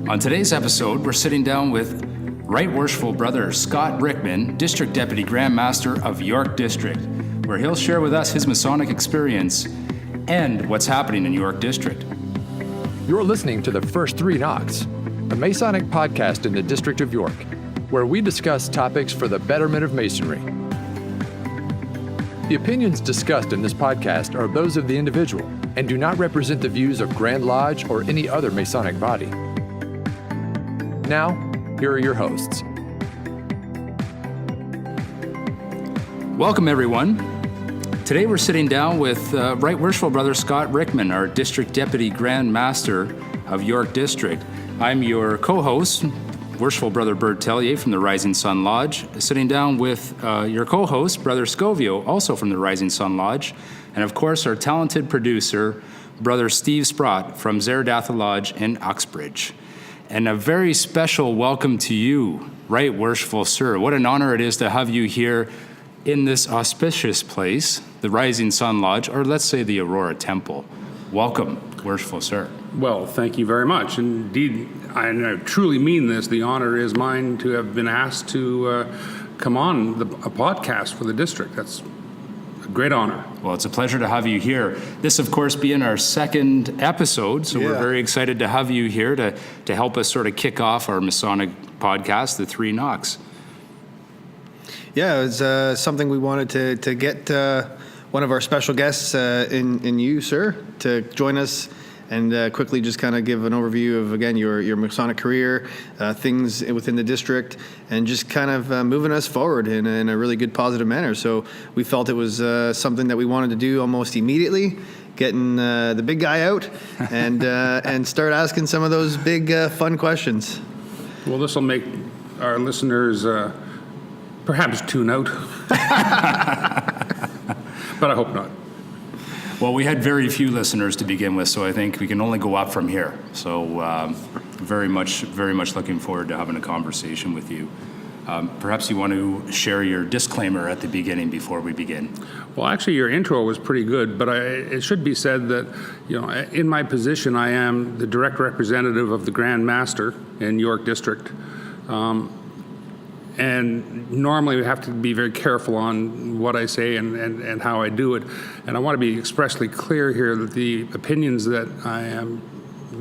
On today's episode, we're sitting down with Right Worshipful Brother Scott Ryckman, District Deputy Grand Master of York District, where he'll share with us his Masonic experience and what's happening in York District. You're listening to The First Three Knocks, a Masonic podcast in the District of York, where we discuss topics for the betterment of Masonry. The opinions discussed in this podcast are those of the individual and do not represent the views of Grand Lodge or any other Masonic body. Now, here are your hosts. Welcome, everyone. Today we're sitting down with Right Worshipful Brother Scott Ryckman, our District Deputy Grand Master of York District. I'm your co-host, Worshipful Brother Bert Tellier from the Rising Sun Lodge, sitting down with your co-host, Brother Scovio, also from the Rising Sun Lodge, and of course our talented producer, Brother Steve Sprott from Zaradatha Lodge in Uxbridge. And a very special welcome to you, Right Worshipful Sir. What an honor it is to have you here in this auspicious place, the Rising Sun Lodge, or let's say the Aurora Temple. Welcome, Worshipful Sir. Well, thank you very much. Indeed, I truly mean this. The honor is mine to have been asked to come on a podcast for the district. That's a great honor. Well, it's a pleasure to have you here. This, of course, being our second episode, so we're very excited to have you here to help us sort of kick off our Masonic podcast, The Three Knocks. Yeah, it was something we wanted to get one of our special guests in you, sir, to join us and quickly just kind of give an overview of, again, your Masonic career, things within the district, and just kind of moving us forward in a really good, positive manner. So we felt it was something that we wanted to do almost immediately, getting the big guy out and start asking some of those big, fun questions. Well, this will make our listeners perhaps tune out, but I hope not. Well, we had very few listeners to begin with, so I think we can only go up from here. So very much looking forward to having a conversation with you. Perhaps you want to share your disclaimer at the beginning before we begin. Well, actually, your intro was pretty good, but it should be said that, in my position, I am the direct representative of the Grand Master in York District. And normally we have to be very careful on what I say and how I do it. And I want to be expressly clear here that the opinions that I am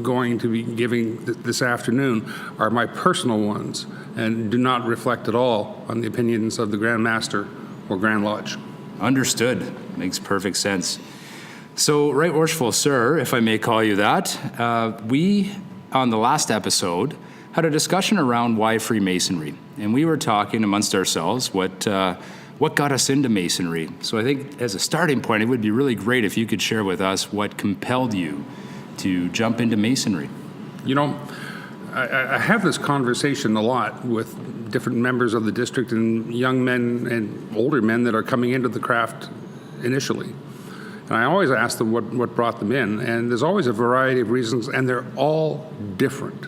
going to be giving this afternoon are my personal ones and do not reflect at all on the opinions of the Grand Master or Grand Lodge. Understood. Makes perfect sense. So, Right Worshipful Sir, if I may call you that, we, on the last episode, had a discussion around why Freemasonry. And we were talking amongst ourselves what got us into Masonry. So I think as a starting point, it would be really great if you could share with us what compelled you to jump into Masonry. I have this conversation a lot with different members of the district and young men and older men that are coming into the craft initially. And I always ask them what brought them in. And there's always a variety of reasons, and they're all different.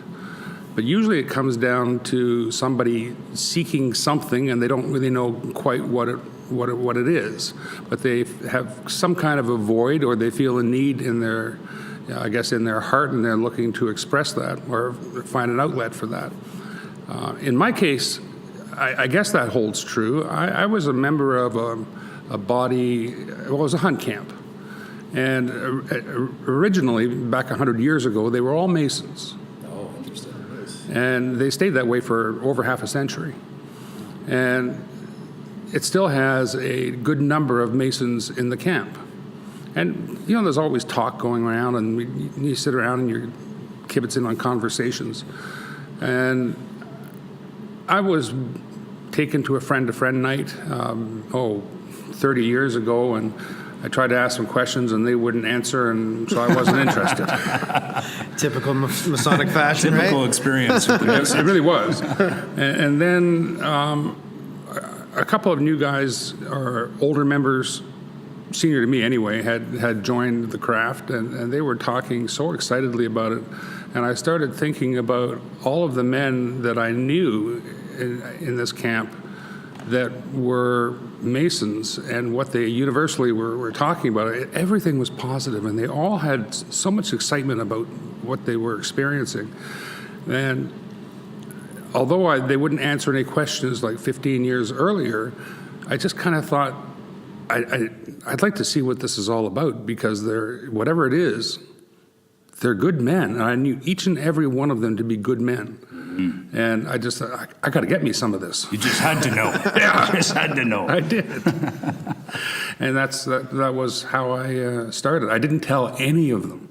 But usually it comes down to somebody seeking something and they don't really know quite what it is. But they have some kind of a void, or they feel a need in their heart, and they're looking to express that or find an outlet for that. In my case, I guess that holds true. I was a member of a body, well, it was a hunt camp. And originally, back 100 years ago, they were all Masons. And they stayed that way for over half a century. And it still has a good number of Masons in the camp. And, there's always talk going around, and you sit around and you're kibitzing on conversations. And I was taken to a friend-to-friend night, 30 years ago, and I tried to ask them questions and they wouldn't answer, and so I wasn't interested. Typical Masonic fashion, right? Typical experience. It really was. And then a couple of new guys, or older members, senior to me anyway, had joined the craft, and they were talking so excitedly about it. And I started thinking about all of the men that I knew in this camp that were Masons, and what they universally were talking about. Everything was positive, and they all had so much excitement about what they were experiencing. And although they wouldn't answer any questions like 15 years earlier, I just kind of thought, I'd like to see what this is all about, because whatever it is, they're good men. And I knew each and every one of them to be good men. Mm-hmm. And I just thought, I got to get me some of this. You just had to know. Yeah. You just had to know. I did. And that was how I started. I didn't tell any of them.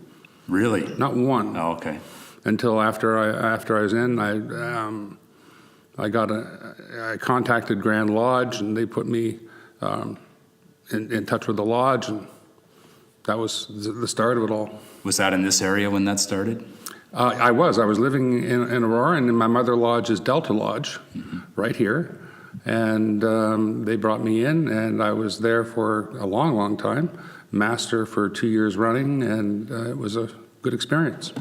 Really? Not one. Oh, okay. Until after I was in, I contacted Grand Lodge, and they put me in touch with the lodge, and that was the start of it all. Was that in this area when that started? I was living in Aurora, and my mother lodge is Delta Lodge, right here, and they brought me in, and I was there for a long, long time, master for 2 years running, and it was a good experience.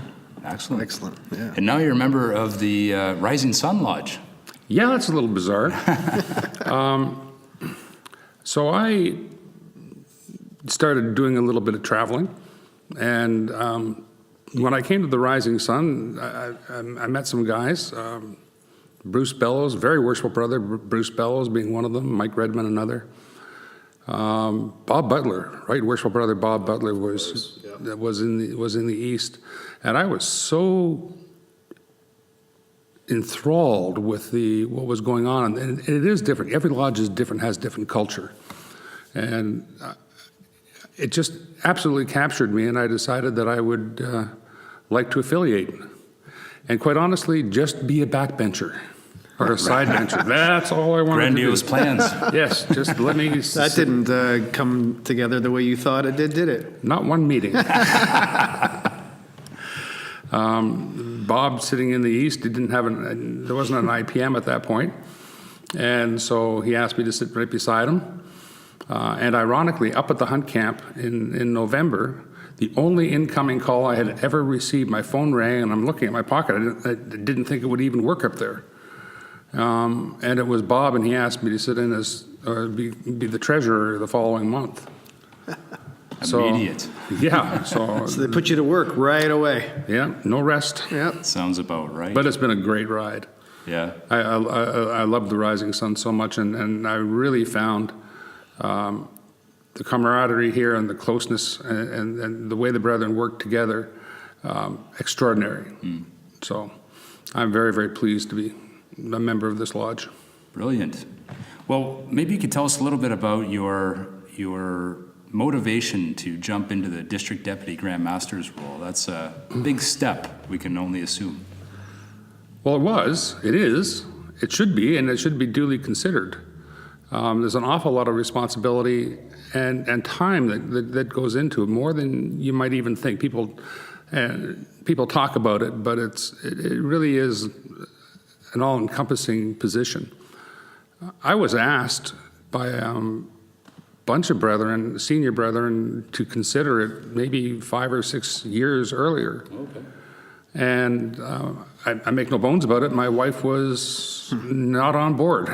Excellent. Excellent. Yeah. And now you're a member of the Rising Sun Lodge. Yeah, that's a little bizarre. So I started doing a little bit of traveling, and when I came to the Rising Sun, I met some guys. Bruce Bellows, very worshipful brother, Bruce Bellows being one of them, Mike Redman another. Bob Butler, right worshipful brother Bob Butler was in the East, and I was so enthralled with what was going on, and it is different. Every lodge is different, has different culture, and it just absolutely captured me, and I decided that I would like to affiliate, and quite honestly, just be a backbencher or a side bencher. That's all I wanted Grandiose to do. plans. Yes, just let me. That didn't come together the way you thought it did it? Not one meeting. Bob sitting in the East, there wasn't an IPM at that point, and so he asked me to sit right beside him. And ironically, up at the hunt camp in November, the only incoming call I had ever received, my phone rang, and I'm looking at my pocket. I didn't think it would even work up there. And it was Bob, and he asked me to sit in be the treasurer the following month. Immediate. Yeah. So So they put you to work right away. yeah, no rest. Yep. Sounds about right. But it's been a great ride. yeah. I love the Rising Sun so much, and I really found the camaraderie here and the closeness and the way the brethren work together extraordinary. So I'm very, very pleased to be a member of this lodge. Brilliant. Well, maybe you could tell us a little bit about your motivation to jump into the District Deputy Grand Master's role. That's a big step, we can only assume. Well, it is, it should be, and it should be duly considered. There's an awful lot of responsibility and time that goes into it, more than you might even think. People talk about it, but it really is an all-encompassing position. I was asked by bunch of brethren, senior brethren, to consider it maybe 5 or 6 years earlier. Okay. And I make no bones about it. My wife was not on board.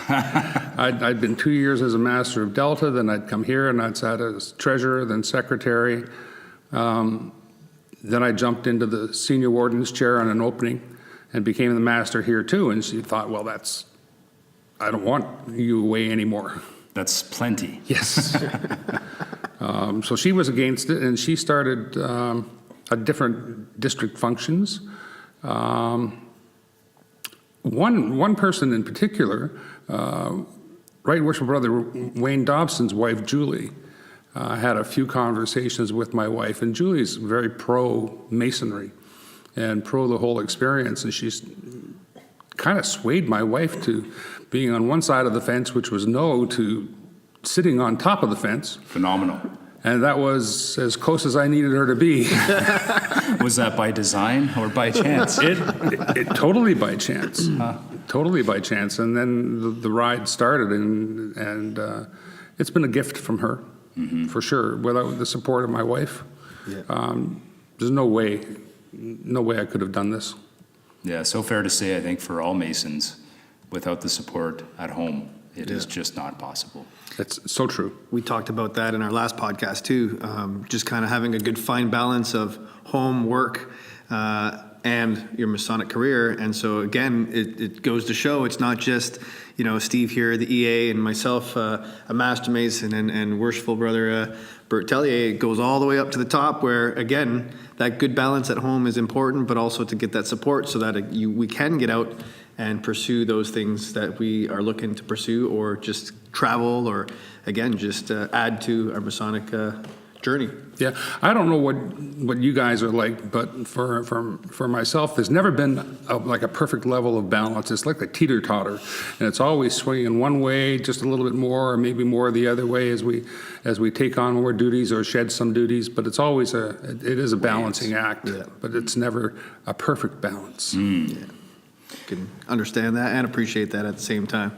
I'd been 2 years as a master of Delta, then I'd come here and I'd sat as treasurer, then secretary. Then I jumped into the senior warden's chair on an opening and became the master here too. And she thought, well, I don't want you away anymore. That's plenty. Yes. So she was against it, and she started different district functions. One person in particular, Right Worshipful Brother Wayne Dobson's wife, Julie, had a few conversations with my wife, and Julie's very pro-Masonry and pro the whole experience, and she's kind of swayed my wife to being on one side of the fence, which was no, to sitting on top of the fence. Phenomenal. And that was as close as I needed her to be. Was that by design or by chance? It totally by chance. Totally by chance. And then the ride started, and it's been a gift from her, for sure. Without the support of my wife, there's no way I could have done this. Yeah, so fair to say, I think, for all Masons, without the support at home, it is just not possible. That's so true. We talked about that in our last podcast too, just kind of having a good fine balance of home, work, and your Masonic career. And so again, it goes to show it's not just, Steve here, the EA, and myself, a Master Mason, and worshipful brother Bert Tellier. It goes all the way up to the top where, again, that good balance at home is important, but also to get that support so that we can get out and pursue those things that we are looking to pursue, or just travel, or again, just add to our Masonic journey. Yeah, I don't know what you guys are like, but for myself, there's never been a perfect level of balance. It's like a teeter-totter, and it's always swinging one way, just a little bit more, or maybe more the other way as we take on more duties or shed some duties. But it's always it is a balancing act, but it's never a perfect balance. Yeah. Can understand that and appreciate that at the same time.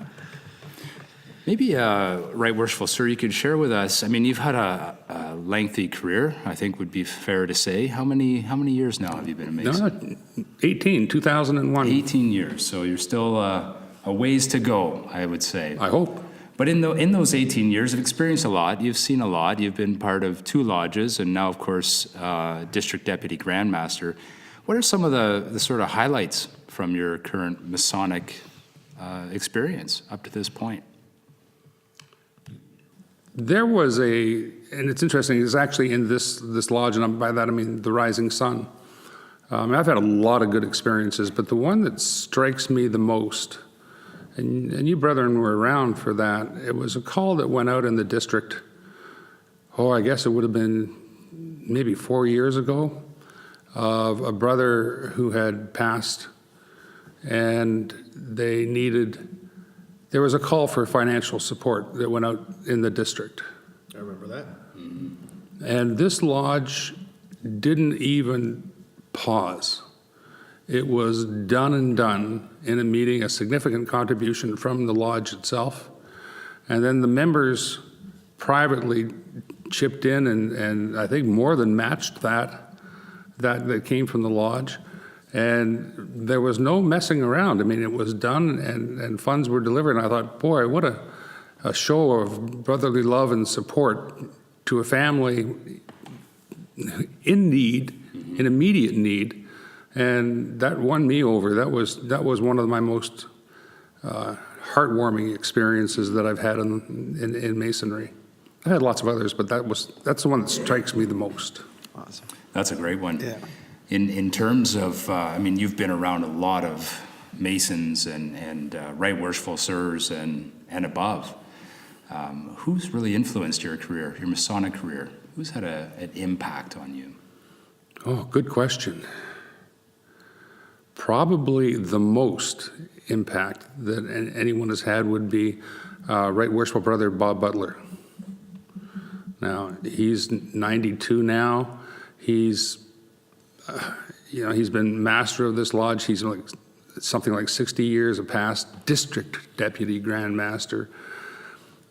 Maybe, Right Worshipful Sir, you could share with us, I mean, you've had a lengthy career, I think would be fair to say. How many years now have you been a Mason? 2001. 18 years, so you're still a ways to go, I would say. I hope. But in those 18 years, you've experienced a lot, you've seen a lot, you've been part of 2 lodges, and now, of course, District Deputy Grand Master. What are some of the sort of highlights from your current Masonic experience up to this point? There was and it's interesting, it's actually in this lodge, and by that I mean the Rising Sun. I've had a lot of good experiences, but the one that strikes me the most, and you brethren were around for that, it was a call that went out in the district, I guess it would have been maybe 4 years ago, of a brother who had passed, and there was a call for financial support that went out in the district. I remember that. And this lodge didn't even pause. It was done and done in a meeting, a significant contribution from the lodge itself. And then the members privately chipped in and I think more than matched that came from the lodge. And there was no messing around. I mean, it was done and funds were delivered. And I thought, boy, what a show of brotherly love and support to a family in need, in immediate need. And that won me over. That was one of my most heartwarming experiences that I've had in Masonry. I've had lots of others, but that's the one that strikes me the most. Awesome. That's a great one. Yeah. In terms of, I mean, you've been around a lot of Masons and Right Worshipful Sirs and above. Who's really influenced your career, your Masonic career? Who's had an impact on you? Oh, good question. Probably the most impact that anyone has had would be Right Worshipful Brother Bob Butler. Now, he's 92 now. He's been master of this lodge. He's something like 60 years of past district deputy grand master.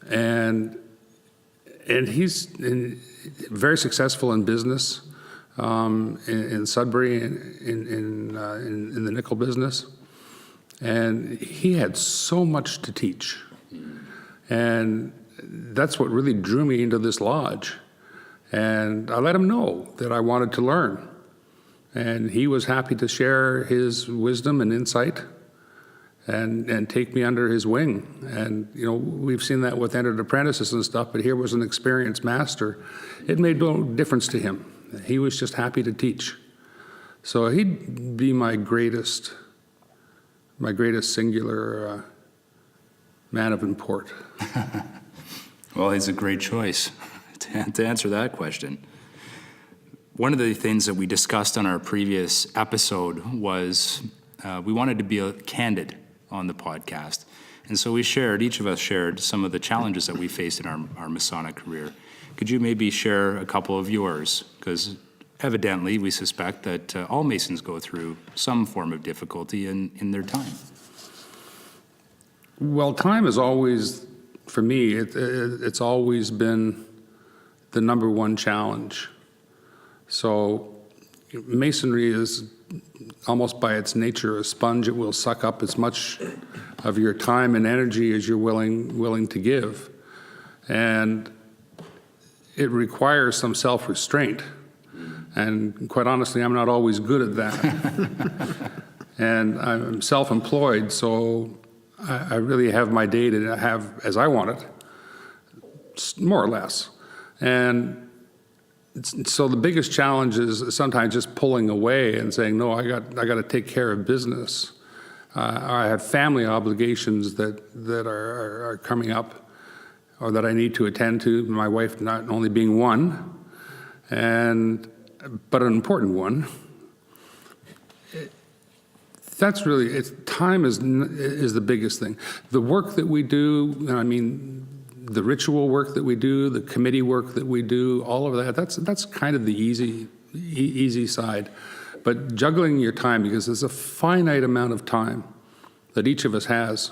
And he's very successful in business, in Sudbury, in the nickel business. And he had so much to teach. And that's what really drew me into this lodge. And I let him know that I wanted to learn. And he was happy to share his wisdom and insight and take me under his wing. And, we've seen that with entered apprentices and stuff, but here was an experienced master. It made no difference to him. He was just happy to teach. So he'd be my greatest singular man of import. Well, he's a great choice to answer that question. One of the things that we discussed on our previous episode was we wanted to be candid on the podcast. And so each of us shared some of the challenges that we faced in our Masonic career. Could you maybe share a couple of yours? Because evidently we suspect that all Masons go through some form of difficulty in their time. Well, time is always, for me, it's always been the number one challenge. So Masonry is almost by its nature a sponge. It will suck up as much of your time and energy as you're willing to give. And it requires some self-restraint. And quite honestly, I'm not always good at that. And I'm self-employed, so I really have my day to have as I want it, more or less. And so the biggest challenge is sometimes just pulling away and saying, no, I got to take care of business. I have family obligations that are coming up or that I need to attend to, my wife not only being one, but an important one. That's really, time is the biggest thing. The work that we do, I mean, the ritual work that we do, the committee work that we do, all of that, that's kind of the easy side. But juggling your time, because there's a finite amount of time that each of us has,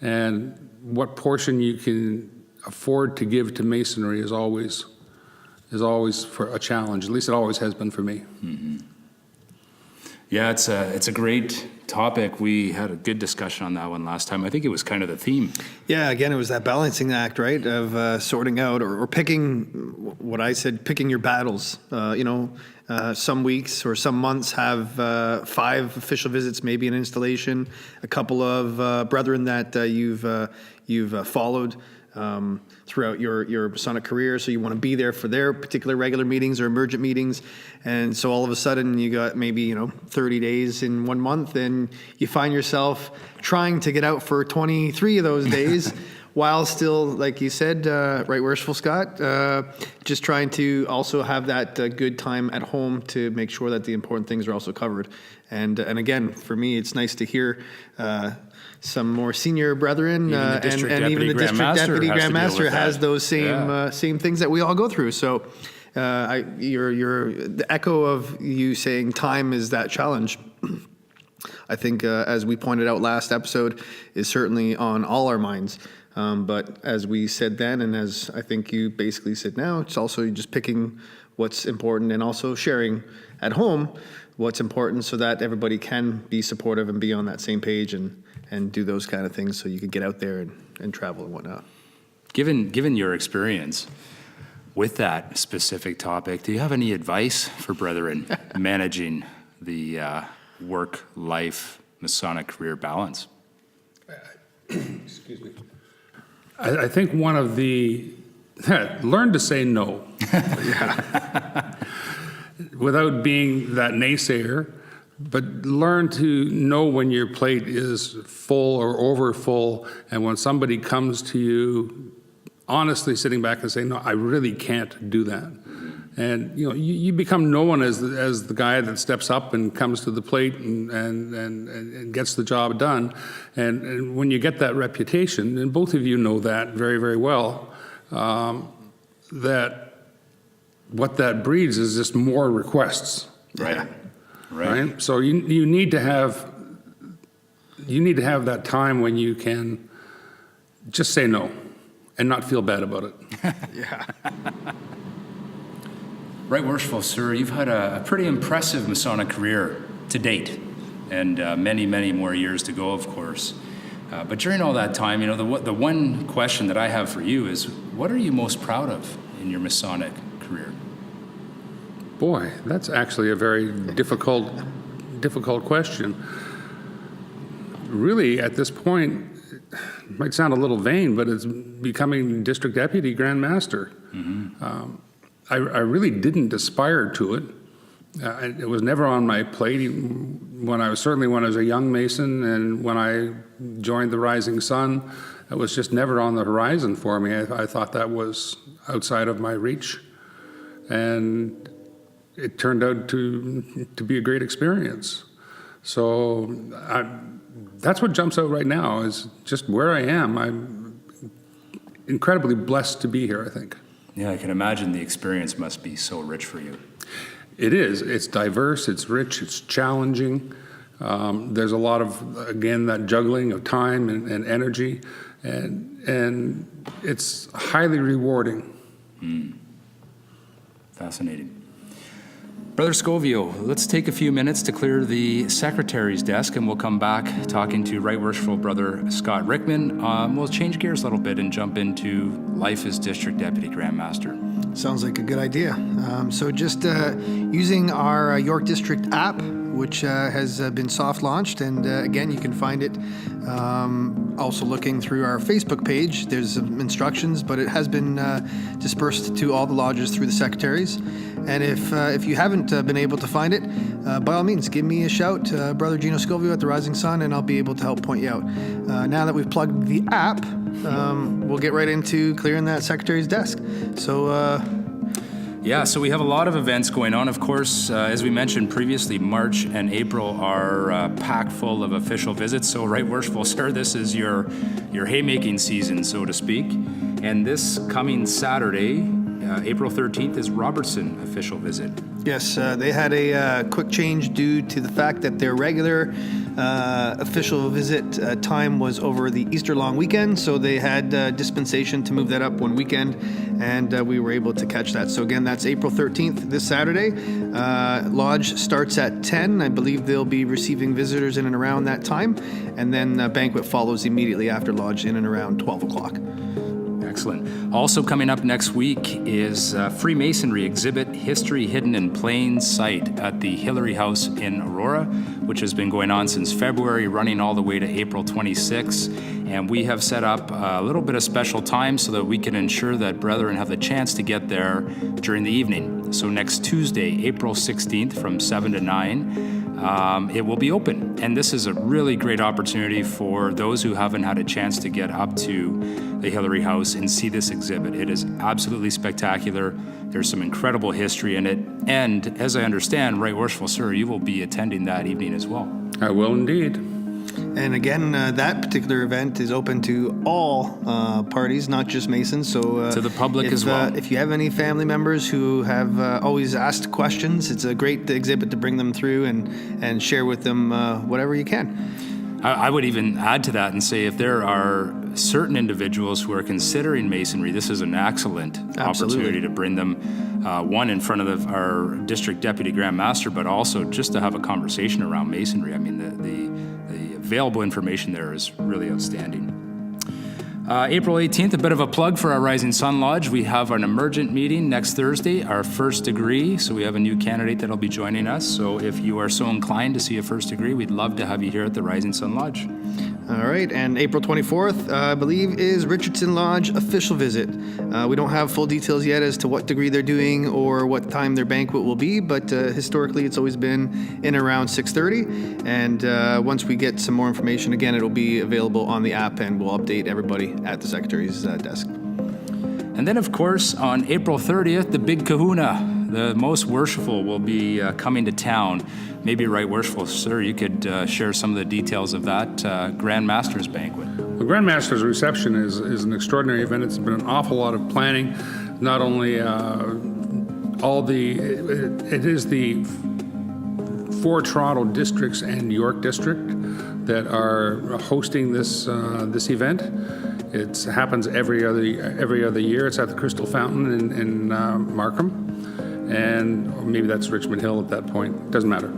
and what portion you can afford to give to Masonry is always for a challenge. At least it always has been for me. Mm-hmm. Yeah, it's a great topic. We had a good discussion on that one last time. I think it was kind of the theme. Yeah, again, it was that balancing act, right, of sorting out or picking what I said, picking your battles. Some weeks or some months have 5 official visits, maybe an installation, a couple of brethren that you've followed throughout your Masonic career, so you want to be there for their particular regular meetings or emergent meetings, and so all of a sudden you got maybe 30 days in 1 month, and you find yourself trying to get out for 23 of those days, while still, like you said, right, Worshipful Scott, just trying to also have that good time at home to make sure that the important things are also covered. And again, for me, it's nice to hear some more senior brethren, and even the district deputy Grand Master has those same things that we all go through. So you're the echo of you saying time is that challenge. I think, as we pointed out last episode, is certainly on all our minds. But as we said then, and as I think you basically said now, it's also just picking what's important and also sharing at home what's important so that everybody can be supportive and be on that same page and do those kind of things so you can get out there and travel and whatnot. Given your experience with that specific topic, do you have any advice for brethren managing the work-life Masonic career balance? Excuse me. I think one of the, learn to say no. Without being that naysayer, but learn to know when your plate is full or over full, and when somebody comes to you, honestly sitting back and saying, no, I really can't do that. And you become known as the guy that steps up and comes to the plate and gets the job done. And when you get that reputation, and both of you know that very, very well, that what that breeds is just more requests. Right. So you need to have that time when you can just say no and not feel bad about it. Yeah. Right, Worshipful Sir, you've had a pretty impressive Masonic career to date, and many, many more years to go, of course. But during all that time, the one question that I have for you is, what are you most proud of in your Masonic career? Boy, that's actually a very difficult question. Really, at this point, it might sound a little vain, but it's becoming District Deputy Grand Master. Mm-hmm. I really didn't aspire to it. It was never on my plate when I was a young Mason, and when I joined the Rising Sun, it was just never on the horizon for me. I thought that was outside of my reach, and it turned out to be a great experience. So that's what jumps out right now, is just where I am. I'm incredibly blessed to be here, I think. Yeah, I can imagine the experience must be so rich for you. It is. It's diverse, it's rich, it's challenging. There's a lot of, again, that juggling of time and energy, and it's highly rewarding. Fascinating. Brother Scovio, let's take a few minutes to clear the secretary's desk, and we'll come back talking to Right Worshipful Brother Scott Ryckman. We'll change gears a little bit and jump into life as District Deputy Grand Master. Sounds like a good idea. So just using our York District app, which has been soft launched, and again, you can find it also looking through our Facebook page. There's some instructions, but it has been dispersed to all the lodges through the secretaries. And if you haven't been able to find it, by all means, give me a shout, Brother Gino Scovio at the Rising Sun, and I'll be able to help point you out. Now that we've plugged the app, we'll get right into clearing that secretary's desk. So. Yeah, so we have a lot of events going on. Of course, as we mentioned previously, March and April are packed full of official visits. So, right, worshipful sir, this is your haymaking season, so to speak. And this coming Saturday, April 13th, is Robertson official visit. Yes, they had a quick change due to the fact that their regular official visit time was over the Easter long weekend, so they had dispensation to move that up one weekend, and we were able to catch that. So again, that's April 13th, this Saturday. Lodge starts at 10. I believe they'll be receiving visitors in and around that time, and then banquet follows immediately after Lodge in and around 12 o'clock. Excellent. Also coming up next week is Freemasonry exhibit, History Hidden in Plain Sight, at the Hillary House in Aurora, which has been going on since February, running all the way to April 26. And we have set up a little bit of special time so that we can ensure that brethren have the chance to get there during the evening. So next Tuesday, April 16th from 7 to 9, it will be open. And this is a really great opportunity for those who haven't had a chance to get up to the Hillary House and see this exhibit. It is absolutely spectacular. There's some incredible history in it. And as I understand, Right Worshipful Sir, you will be attending that evening as well. I will indeed. And again, that particular event is open to all parties, not just Masons. So to the public as well. If you have any family members who have always asked questions, it's a great exhibit to bring them through and share with them whatever you can. I would even add to that and say if there are certain individuals who are considering Masonry, this is an excellent opportunity to bring them, one, in front of our district deputy grand master, but also just to have a conversation around Masonry. I mean, the available information there is really outstanding. April 18th, a bit of a plug for our Rising Sun Lodge. We have an emergent meeting next Thursday, our first degree. So we have a new candidate that'll be joining us. So if you are so inclined to see a first degree, we'd love to have you here at the Rising Sun Lodge. All right, and April 24th, I believe, is Richardson Lodge official visit. We don't have full details yet as to what degree they're doing or what time their banquet will be, but historically it's always been in around 6:30. And once we get some more information, again, it'll be available on the app, and we'll update everybody at the Secretary's desk. And then, of course, on April 30th, the big kahuna, the most worshipful, will be coming to town. Maybe Right Worshipful Sir, you could share some of the details of that Grand Master's banquet. The Grand Master's reception is an extraordinary event. It's been an awful lot of planning. Not only it is the 4 Toronto districts and York District that are hosting this event. It happens every other year. It's at the Crystal Fountain in Markham. And maybe that's Richmond Hill at that point. Doesn't matter.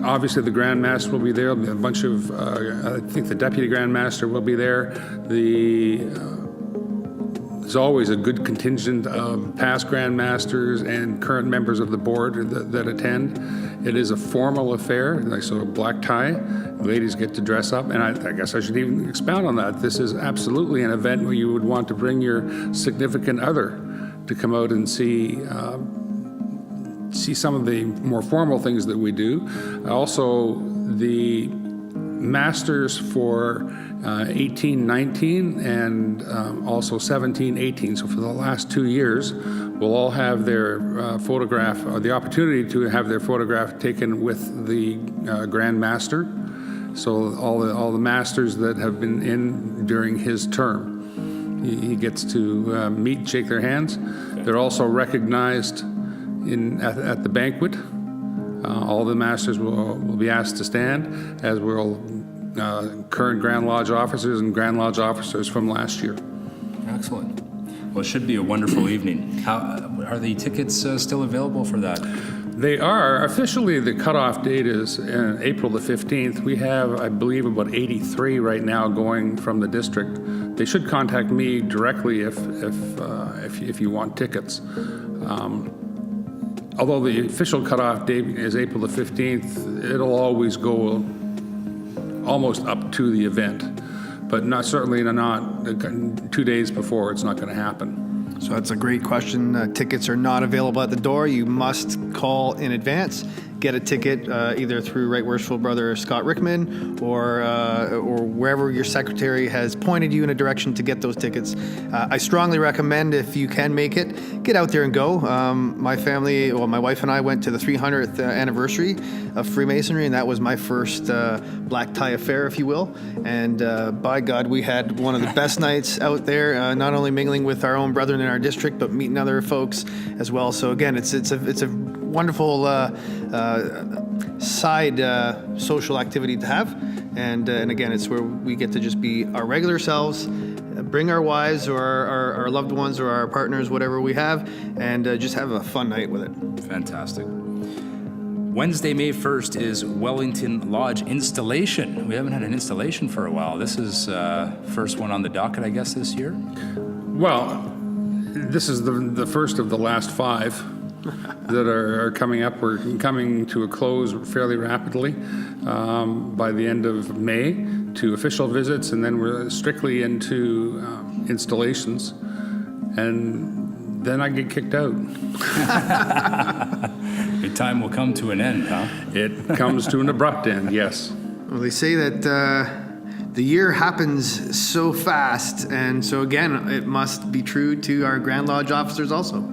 Obviously, the Grand Master will be there. A bunch of, I think the Deputy Grand Master will be there. There's always a good contingent of past Grand Masters and current members of the board that attend. It is a formal affair, so a black tie. Ladies get to dress up, and I guess I should even expound on that. This is absolutely an event where you would want to bring your significant other to come out and see some of the more formal things that we do. Also, the masters for 18-19 and also 17-18. So for the last 2 years, will all have their photograph, or the opportunity to have their photograph taken with the Grand Master. So all the masters that have been in during his term, he gets to meet and shake their hands. They're also recognized at the banquet. All the masters will be asked to stand, as will current Grand Lodge officers and Grand Lodge officers from last year. Excellent. Well, it should be a wonderful evening. How are the tickets still available for that? They are. Officially, the cutoff date is April the 15th. We have, I believe, about 83 right now going from the district. They should contact me directly if you want tickets. Although the official cutoff date is April the 15th, it'll always go almost up to the event, but certainly not 2 days before. It's not going to happen. So that's a great question. Tickets are not available at the door. You must call in advance. Get a ticket either through Right Worshipful Brother Scott Ryckman or wherever your secretary has pointed you in a direction to get those tickets. I strongly recommend, if you can make it, get out there and go. My wife and I went to the 300th anniversary of Freemasonry, and that was my first black tie affair, if you will. And by God, we had one of the best nights out there, not only mingling with our own brethren in our district, but meeting other folks as well. So again, it's a wonderful side social activity to have, and again, it's where we get to just be our regular selves, bring our wives or our loved ones or our partners, whatever we have, and just have a fun night with it. Fantastic. Wednesday, May 1st is Wellington Lodge installation. We haven't had an installation for a while. This is first one on the docket, I guess, this year? Well, this is the first of the last 5 that are coming up. We're coming to a close fairly rapidly by the end of May to official visits, and then we're strictly into installations, and then I get kicked out. Your time will come to an end, huh? It comes to an abrupt end, yes. Well, they say that the year happens so fast, and so again, it must be true to our Grand Lodge officers also.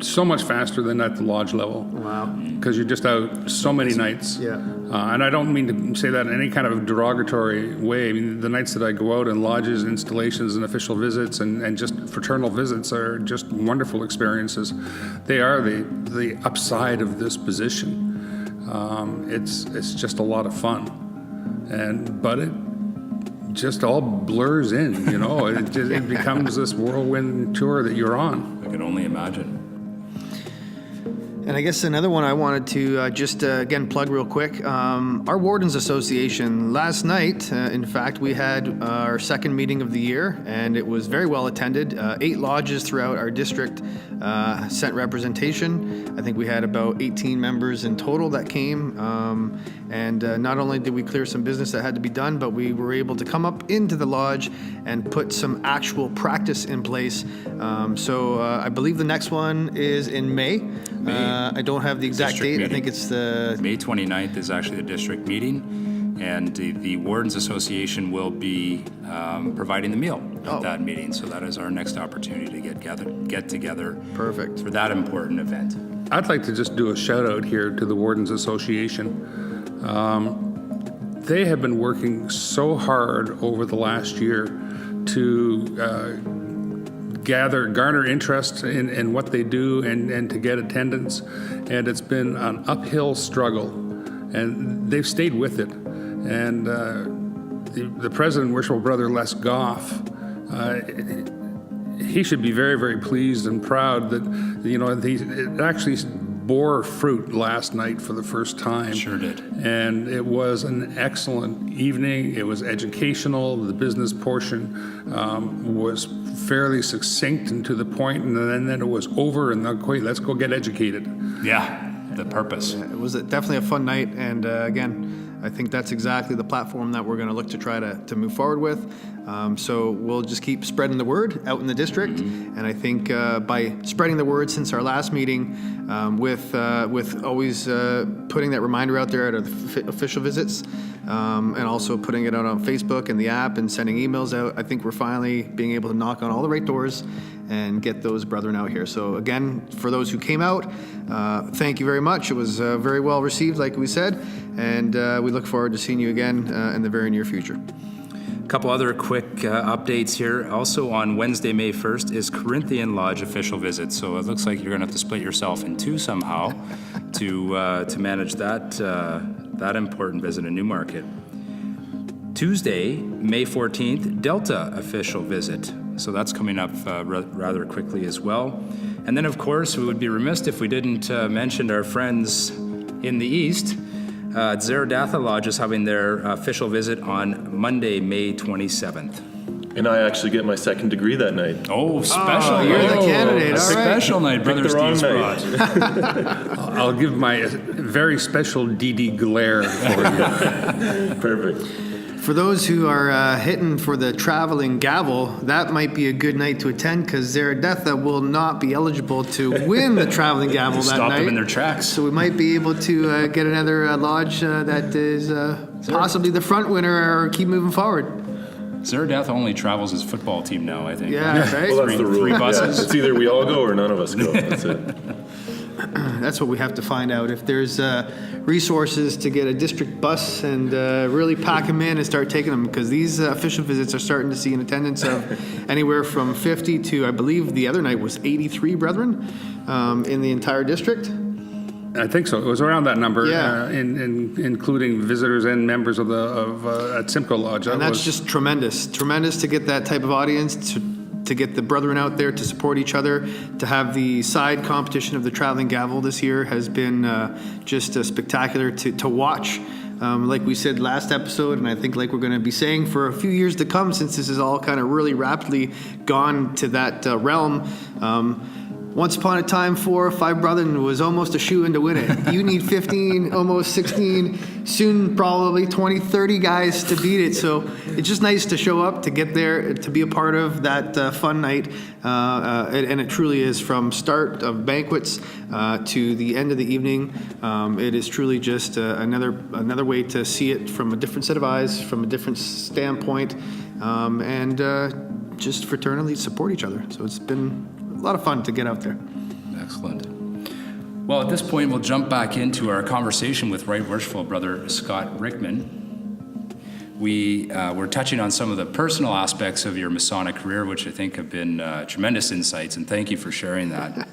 So much faster than at the lodge level. Wow. Because you're just out so many nights. Yeah. And I don't mean to say that in any kind of derogatory way. I mean, the nights that I go out in lodges, installations, and official visits, and just fraternal visits are just wonderful experiences. They are the upside of this position. It's just a lot of fun. But it just all blurs in, it becomes this whirlwind tour that you're on. I can only imagine. And I guess another one I wanted to just again plug real quick. Our Wardens Association, last night, in fact, we had our second meeting of the year, and it was very well attended. 8 lodges throughout our district sent representation. I think we had about 18 members in total that came. And not only did we clear some business that had to be done, but we were able to come up into the lodge and put some actual practice in place. So I believe the next one is in May. I don't have the exact District date. meeting. I think it's the May 29th is actually the district meeting, and the Wardens Association will be providing the meal at that meeting. So that is our next opportunity to get together. Perfect. For that important event. I'd like to just do a shout out here to the Wardens Association. They have been working so hard over the last year to garner interest in what they do and to get attendance, and it's been an uphill struggle, and they've stayed with it. And the president, Worshipful Brother Les Goff, he should be very, very pleased and proud that it actually bore fruit last night for the first time. Sure did. And it was an excellent evening. It was educational. The business portion was fairly succinct and to the point, and then it was over, and let's go get educated. Yeah, the purpose. It was definitely a fun night, and again, I think that's exactly the platform that we're going to look to try to move forward with. So we'll just keep spreading the word out in the district, and I think by spreading the word since our last meeting, with always putting that reminder out there at the official visits, and also putting it out on Facebook and the app and sending emails out, I think we're finally being able to knock on all the right doors and get those brethren out here. So again, for those who came out, thank you very much. It was very well received, like we said, and we look forward to seeing you again in the very near future. A couple other quick updates here. Also on Wednesday, May 1st is Corinthian Lodge official visit. So it looks like you're going to have to split yourself in two somehow to manage that important visit in Newmarket. Tuesday, May 14th, Delta official visit. So that's coming up rather quickly as well. And then, of course, we would be remiss if we didn't mention our friends in the East. Zerodatha Lodge is having their official visit on Monday, May 27th. And I actually get my second degree that night. Oh, special. You're the candidate. A All right. special night, Brother the wrong Steve's night. brought. I'll give my very special DD glare for you. Perfect. For those who are hitting for the traveling gavel, that might be a good night to attend because Zerodatha will not be eligible to win the traveling gavel that Stop night. them in their tracks. So we might be able to get another lodge that is possibly the front winner or keep moving forward. Zerodatha only travels his football team now, I think. Yeah, right? Well, that's the rule. Three Yeah, buses. it's either we all go or none of us go. That's it. That's what we have to find out. If there's resources to get a district bus and really pack them in and start taking them, because these official visits are starting to see an attendance of anywhere from 50 to, I believe the other night was 83 brethren in the entire district. I think so. It was around that number, Yeah. including visitors and members of at Simcoe Lodge. And that's just tremendous. Tremendous to get that type of audience, to get the brethren out there to support each other, to have the side competition of the traveling gavel this year has been just spectacular to watch. Like we said last episode, and I think like we're going to be saying for a few years to come, since this is all kind of really rapidly gone to that realm. Once upon a time, 4 or 5 brethren was almost a shoe-in to win it. You need 15, almost 16, soon probably 20, 30 guys to beat it. So it's just nice to show up, to get there, to be a part of that fun night. And it truly is, from start of banquets to the end of the evening. It is truly just another way to see it from a different set of eyes, from a different standpoint, and just fraternally support each other. So it's been a lot of fun to get out there. Excellent. Well, at this point, we'll jump back into our conversation with Right Worshipful Brother Scott Ryckman. We're touching on some of the personal aspects of your Masonic career, which I think have been tremendous insights, and thank you for sharing that.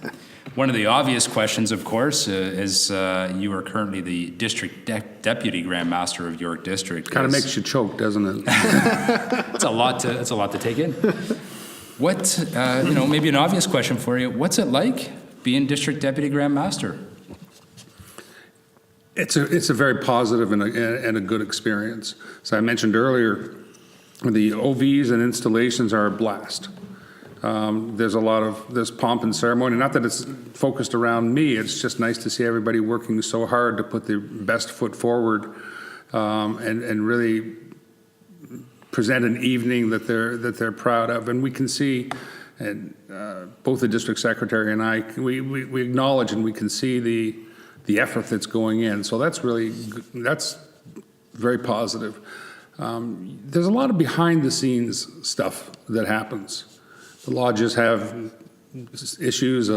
One of the obvious questions, of course, is you are currently the District Deputy Grand Master of York District. kind of makes you choke, doesn't it? It's a lot to take in. What, maybe an obvious question for you, what's it like being District Deputy Grand Master? It's a very positive and a good experience. So I mentioned earlier, the OVs and installations are a blast. There's pomp and ceremony. Not that it's focused around me. It's just nice to see everybody working so hard to put their best foot forward, and really present an evening that they're proud of. And we can see, and both the district secretary and I, we acknowledge and we can see the effort that's going in. So that's very positive. There's a lot of behind the scenes stuff that happens. The lodges have issues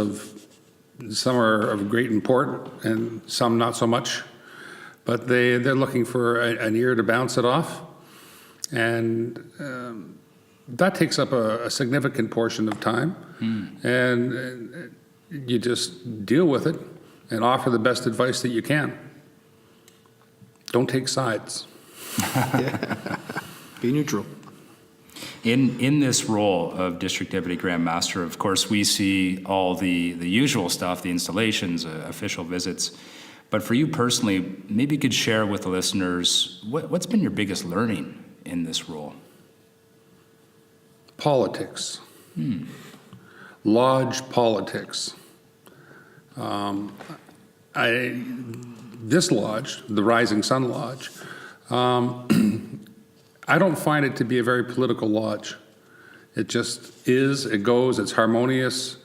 some are of great import and some not so much, but they're looking for an ear to bounce it off. And that takes up a significant portion of time, and you just deal with it and offer the best advice that you can. Don't take sides. Be neutral. In this role of District Deputy Grand Master, of course, we see all the usual stuff, the installations, official visits. But for you personally, maybe you could share with the listeners, what's been your biggest learning in this role? Politics. Lodge politics. This lodge, the Rising Sun Lodge, I don't find it to be a very political lodge. It just is, it goes, it's harmonious,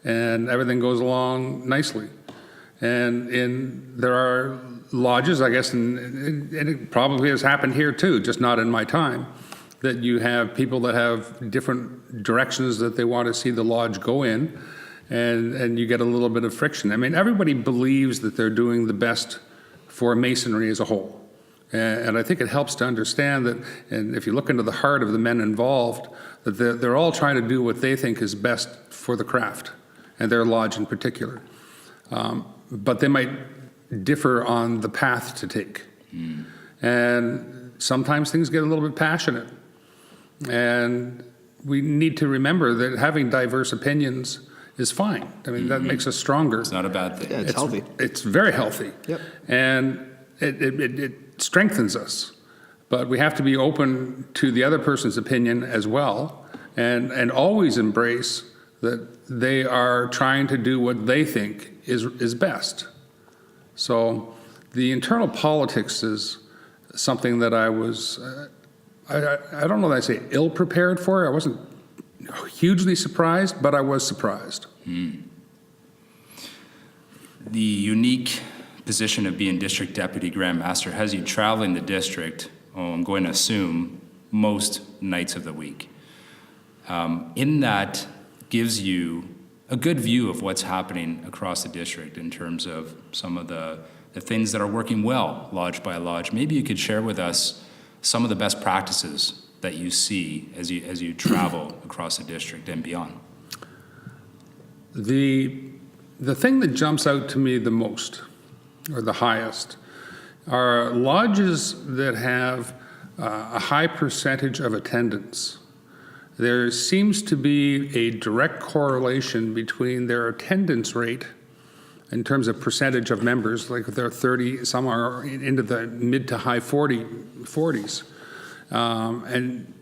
and everything goes along nicely. And there are lodges, I guess, and it probably has happened here too, just not in my time, that you have people that have different directions that they want to see the lodge go in, and you get a little bit of friction. I mean, everybody believes that they're doing the best for Masonry as a whole. And I think it helps to understand that, and if you look into the heart of the men involved, that they're all trying to do what they think is best for the craft, and their lodge in particular. But they might differ on the path to take. And sometimes things get a little bit passionate. And we need to remember that having diverse opinions is fine. I mean, that makes us stronger. It's not a bad thing. Yeah, it's healthy. It's very healthy. Yep. And it strengthens us. But we have to be open to the other person's opinion as well, and always embrace that they are trying to do what they think is best. So the internal politics is something that I was, I don't know that I say ill-prepared for. I wasn't hugely surprised, but I was surprised. The unique position of being district deputy grand master has you traveling the district, I'm going to assume, most nights of the week. In that gives you a good view of what's happening across the district in terms of some of the things that are working well, lodge by lodge. Maybe you could share with us some of the best practices that you see as you travel across the district and beyond. The thing that jumps out to me the most, or the highest, are lodges that have a high percentage of attendance. There seems to be a direct correlation between their attendance rate in terms of percentage of members, like if they're 30, some are into the mid to high 40s. And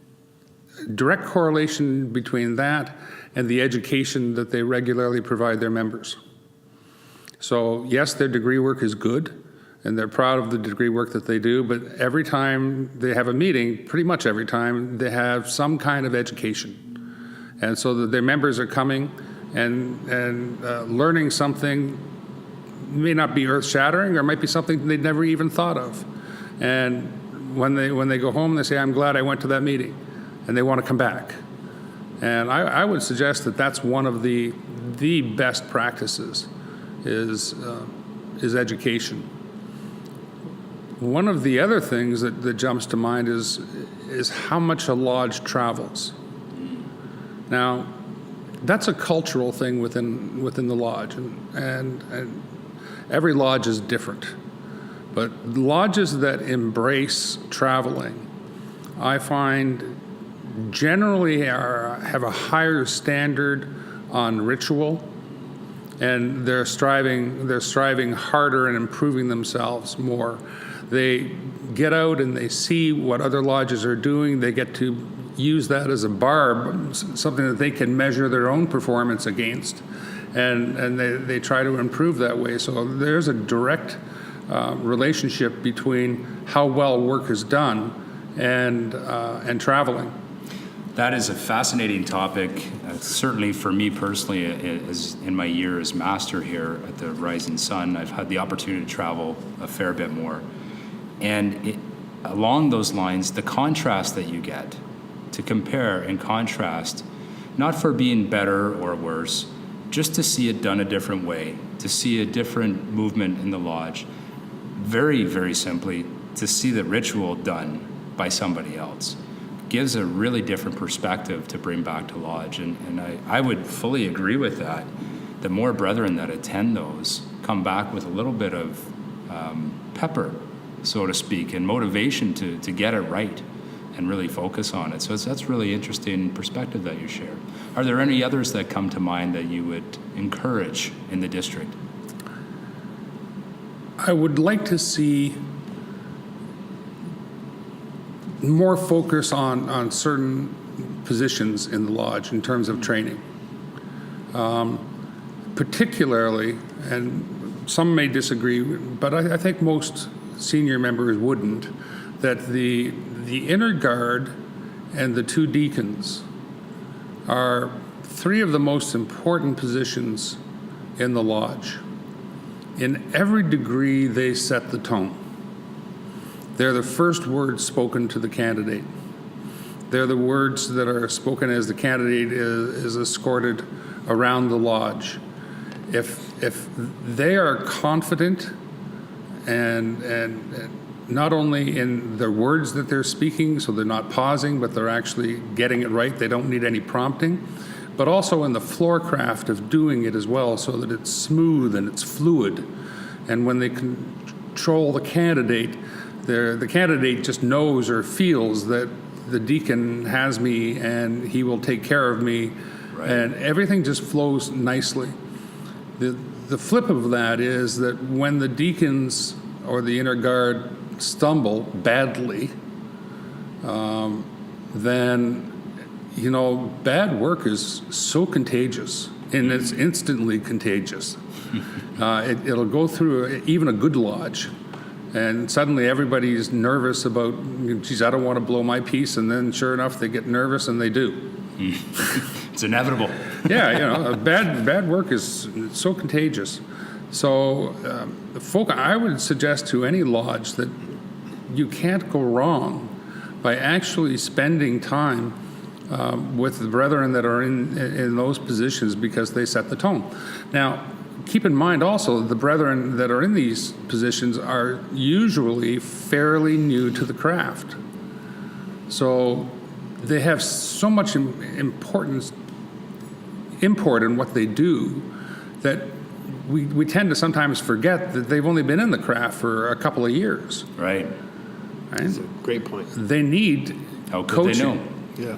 direct correlation between that and the education that they regularly provide their members. So yes, their degree work is good, and they're proud of the degree work that they do, but every time they have a meeting, pretty much every time, they have some kind of education. And so that their members are coming and learning something, may not be earth-shattering, or might be something they'd never even thought of. And when they go home, they say, I'm glad I went to that meeting, and they want to come back. And I would suggest that that's one of the best practices is education. One of the other things that jumps to mind is how much a lodge travels. Now, that's a cultural thing within the lodge, and every lodge is different. But lodges that embrace traveling, I find generally have a higher standard on ritual, and they're striving harder and improving themselves more. They get out and they see what other lodges are doing. They get to use that as a bar, something that they can measure their own performance against, and they try to improve that way. So there's a direct relationship between how well work is done and traveling. That is a fascinating topic, certainly for me personally, as in my year as master here at the Rising Sun. I've had the opportunity to travel a fair bit more. And along those lines, the contrast that you get, to compare and contrast, not for being better or worse, just to see it done a different way, to see a different movement in the lodge, very, very simply, to see the ritual done by somebody else, gives a really different perspective to bring back to lodge. And I would fully agree with that. The more brethren that attend those come back with a little bit of pepper, so to speak, and motivation to get it right and really focus on it. So that's really interesting perspective that you share. Are there any others that come to mind that you would encourage in the district? I would like to see more focus on certain positions in the lodge in terms of training. Particularly, and some may disagree, but I think most senior members wouldn't, that the inner guard and the two deacons are three of the most important positions in the lodge. In every degree, they set the tone. They're the first words spoken to the candidate. They're the words that are spoken as the candidate is escorted around the lodge. If they are confident and not only in the words that they're speaking, so they're not pausing, but they're actually getting it right, they don't need any prompting, but also in the floorcraft of doing it as well, so that it's smooth and it's fluid. And when they control the candidate just knows or feels that the deacon has me and he will take care of me, and everything just flows nicely. The flip of that is that when the deacons or the inner guard stumble badly, then, bad work is so contagious, and it's instantly contagious. It'll go through even a good lodge, and suddenly everybody's nervous about, geez, I don't want to blow my piece, and then sure enough, they get nervous, and they do. It's inevitable. Yeah, bad work is so contagious. So, I would suggest to any lodge that you can't go wrong by actually spending time with the brethren that are in those positions, because they set the tone. Now, keep in mind also, the brethren that are in these positions are usually fairly new to the craft. So they have so much import in what they do that we tend to sometimes forget that they've only been in the craft for a couple of years. Right. That's a great point. They need How could coaching. they know? Yeah.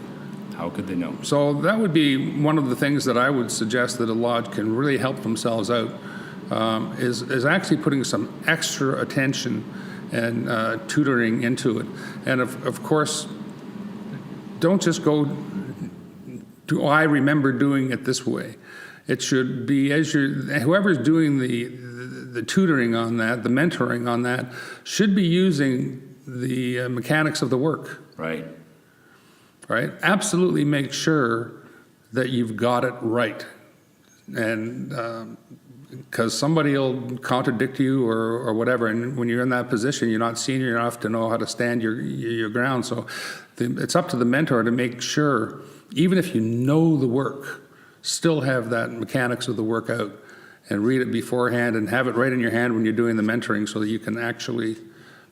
How could they know? So that would be one of the things that I would suggest that a lodge can really help themselves out, is actually putting some extra attention and tutoring into it. And of course, don't just go to, I remember doing it this way. It should be, whoever's doing the tutoring on that, the mentoring on that, should be using the mechanics of the work. Right. Right? Absolutely make sure that you've got it right. And because somebody will contradict you or whatever, and when you're in that position, you're not senior enough to know how to stand your ground. So it's up to the mentor to make sure, even if you know the work, still have that mechanics of the work out and read it beforehand and have it right in your hand when you're doing the mentoring, so that you can actually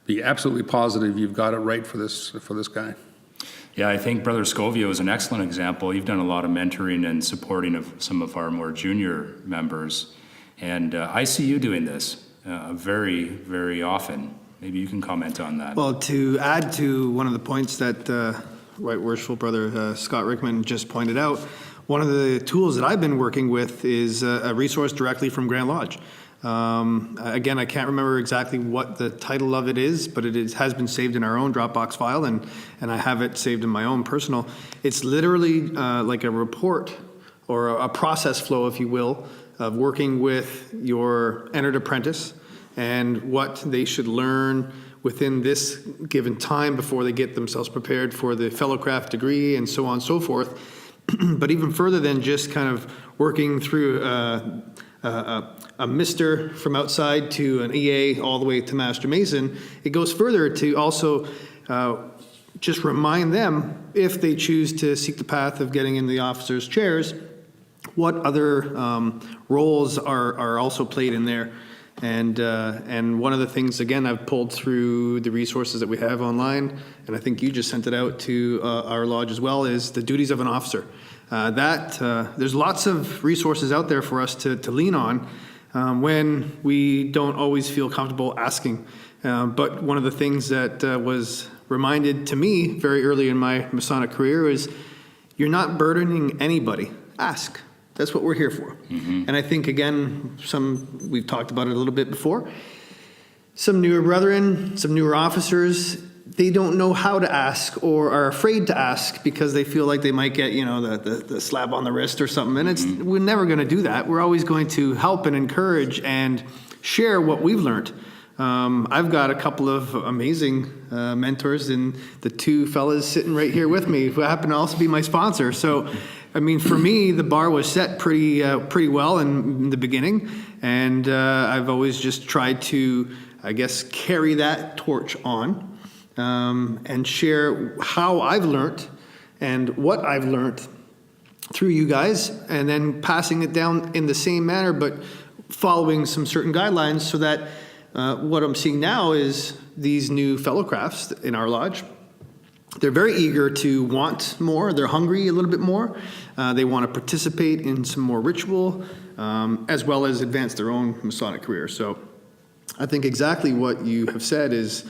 be absolutely positive you've got it right for this guy. Yeah, I think Brother Scovio is an excellent example. You've done a lot of mentoring and supporting of some of our more junior members. And I see you doing this very, very often. Maybe you can comment on that. Well, to add to one of the points that Right Worshipful Brother Scott Ryckman just pointed out, one of the tools that I've been working with is a resource directly from Grand Lodge. Again, I can't remember exactly what the title of it is, but has been saved in our own Dropbox file, and I have it saved in my own personal. It's literally like a report or a process flow, if you will, of working with your entered apprentice and what they should learn within this given time before they get themselves prepared for the fellowcraft degree and so on and so forth. But even further than just kind of working through a mister from outside to an EA all the way to Master Mason, it goes further to also just remind them, if they choose to seek the path of getting in the officers' chairs, what other roles are also played in there. And one of the things, again, I've pulled through the resources that we have online, and I think you just sent it out to our lodge as well, is the duties of an officer. There's lots of resources out there for us to lean on when we don't always feel comfortable asking. But one of the things that was reminded to me very early in my Masonic career is, you're not burdening anybody. Ask. That's what we're here for. Mm-hmm. And I think, again, we've talked about it a little bit before, some newer brethren, some newer officers, they don't know how to ask or are afraid to ask because they feel like they might get, the slap on the wrist or something. And we're never going to do that. We're always going to help and encourage and share what we've learned. I've got a couple of amazing mentors, and the two fellas sitting right here with me who happen to also be my sponsor. So, I mean, for me, the bar was set pretty well in the beginning, and I've always just tried to, I guess, carry that torch on and share how I've learned and what I've learned through you guys, and then passing it down in the same manner, but following some certain guidelines, so that what I'm seeing now is these new fellowcrafts in our lodge. They're very eager to want more. They're hungry a little bit more. They want to participate in some more ritual, as well as advance their own Masonic career. So I think exactly what you have said is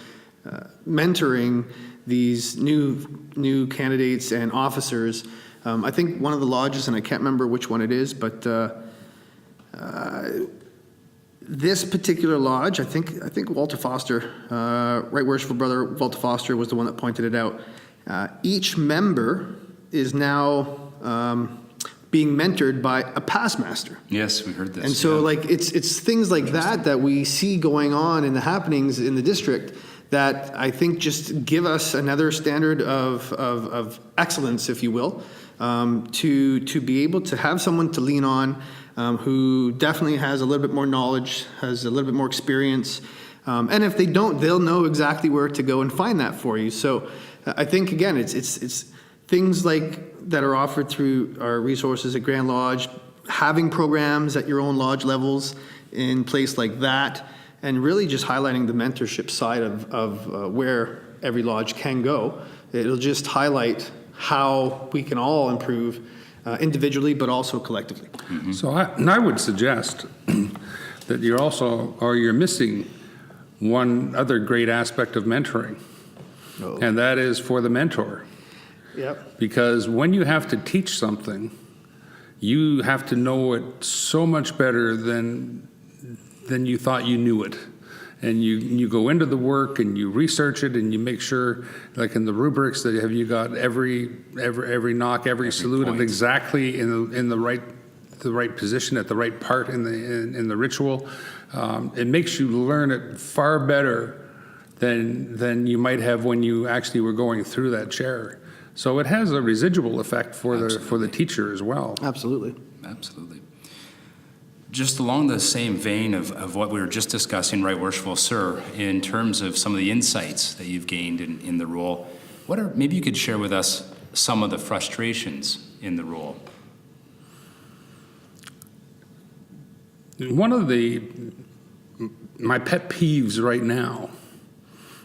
mentoring these new candidates and officers. I think one of the lodges, and I can't remember which one it is, but this particular lodge, I think Walter Foster, Right Worshipful Brother Walter Foster was the one that pointed it out. Each member is now being mentored by a past master. Yes, we heard this. And so like it's things like that we see going on in the happenings in the district that I think just give us another standard of excellence, if you will, to be able to have someone to lean on who definitely has a little bit more knowledge, has a little bit more experience. And if they don't, they'll know exactly where to go and find that for you. So I think, again, it's things like that are offered through our resources at Grand Lodge, having programs at your own lodge levels in place like that, and really just highlighting the mentorship side of where every lodge can go. It'll just highlight how we can all improve individually, but also collectively. Mm-hmm. So I would suggest that you're missing one other great aspect of mentoring, and that is for the mentor. Yep. Because when you have to teach something, you have to know it so much better than you thought you knew it. And you go into the work and you research it and you make sure, like in the rubrics, that have you got every knock, every salute point. exactly in the right position at the right part in the ritual. It makes you learn it far better than you might have when you actually were going through that chair. So it has a residual effect for the teacher as well. Absolutely. Absolutely. Just along the same vein of what we were just discussing, Right Worshipful Sir, in terms of some of the insights that you've gained in the role, maybe you could share with us some of the frustrations in the role? One of my pet peeves right now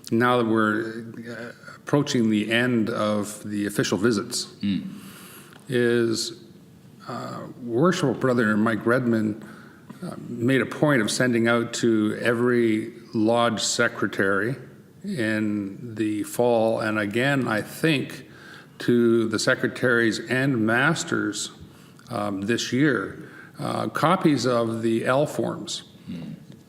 that we're approaching the end of the official visits, is Worshipful Brother Mike Redman made a point of sending out to every lodge secretary in the fall, and again, I think, to the secretaries and masters this year, copies of the L forms.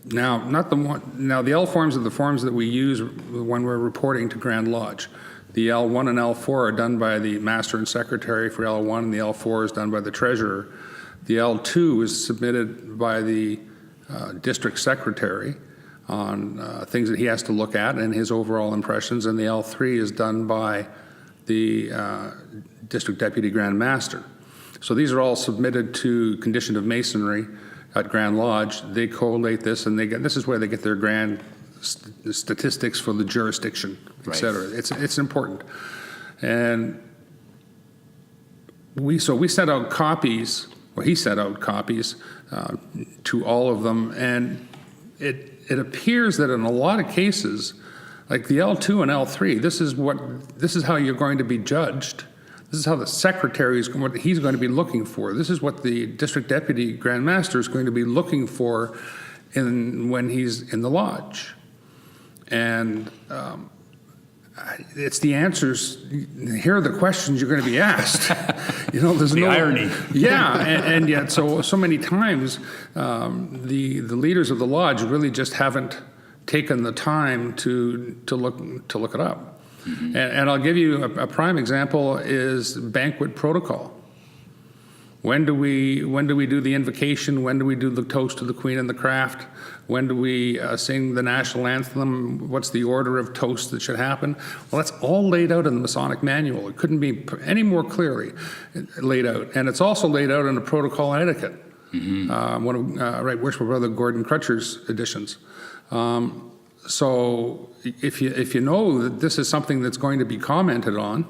Now, the L forms are the forms that we use when we're reporting to Grand Lodge. The L1 and L4 are done by the master and secretary for L1, and the L4 is done by the treasurer. The L2 is submitted by the district secretary on things that he has to look at and his overall impressions, and the L3 is done by the district deputy grand master. So these are all submitted to condition of masonry at Grand Lodge. They collate this, and this is where they get their grand statistics for the jurisdiction, et cetera. It's important. And we sent out copies, or he sent out copies to all of them, and it appears that in a lot of cases, like the L2 and L3, this is how you're going to be judged. This is how the secretary is, what he's going to be looking for. This is what the district deputy grand master is going to be looking for when he's in the lodge. And it's the answers. Here are the questions you're going to be asked. There's the irony. Yeah, and yet so many times the leaders of the lodge really just haven't taken the time to look it up. Mm-hmm. And I'll give you a prime example is banquet protocol. When do we do the invocation? When do we do the toast to the Queen and the Craft? When do we sing the national anthem? What's the order of toast that should happen? Well, that's all laid out in the Masonic manual. It couldn't be any more clearly laid out. And it's also laid out in the protocol and etiquette, one of Right Worshipful Brother Gordon Crutcher's editions. So if you know that this is something that's going to be commented on,